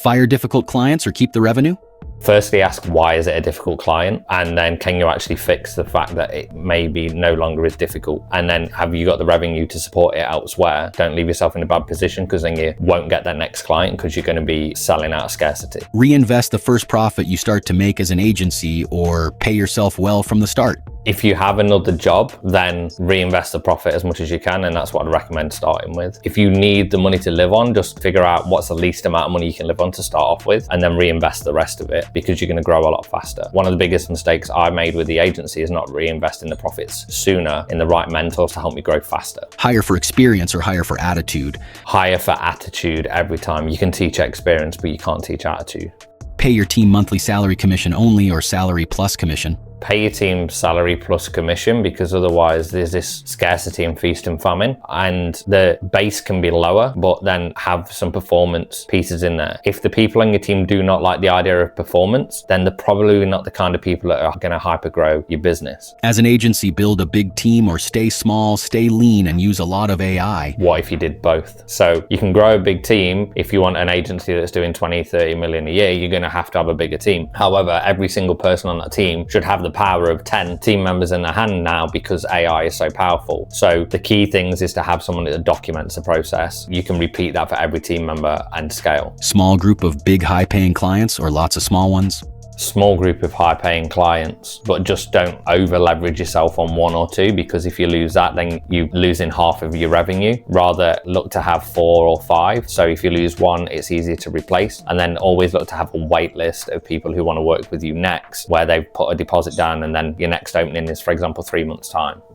Fire difficult clients or keep the revenue? Firstly, ask why is it a difficult client, and then can you actually fix the fact that it maybe no longer is difficult, and then have you got the revenue to support it elsewhere? Don't leave yourself in a bad position, because then you won't get that next client because you're going to be selling out of scarcity. Reinvest the first profit you start to make as an agency, or pay yourself well from the start. If you have another job, then reinvest the profit as much as you can, and that's what I'd recommend starting with. If you need the money to live on, just figure out what's the least amount of money you can live on to start off with, and then reinvest the rest of it, because you're going to grow a lot faster. One of the biggest mistakes I made with the agency is not reinvesting the profits sooner in the right mentors to help me grow faster. Hire for experience or hire for attitude? Hire for attitude every time. You can teach experience, but you can't teach attitude. Pay your team monthly salary commission only or salary plus commission? Pay your team salary plus commission, because otherwise there's this scarcity and feast and famine, and the base can be lower, but then have some performance pieces in there. If the people on your team do not like the idea of performance, then they're probably not the kind of people that are going to hyper grow your business. As an agency, build a big team or stay small, stay lean, and use a lot of AI? What if you did both? So you can grow a big team. If you want an agency that's doing 20, 30 million a year, you're going to have a bigger team. However, every single person on that team should have the power of 10 team members in their hand now, because AI is so powerful. So the key things is to have someone that documents the process. You can repeat that for every team member and scale. Small group of big high-paying clients or lots of small ones? Small group of high-paying clients, but just don't over leverage yourself on one or two, because if you lose that, then you're losing half of your revenue. Rather look to have 4 or 5. So if you lose one, it's easier to replace, and then always look to have a wait list of people who want to work with you next, where they've put a deposit down, and then your next opening is, for example, 3 months time.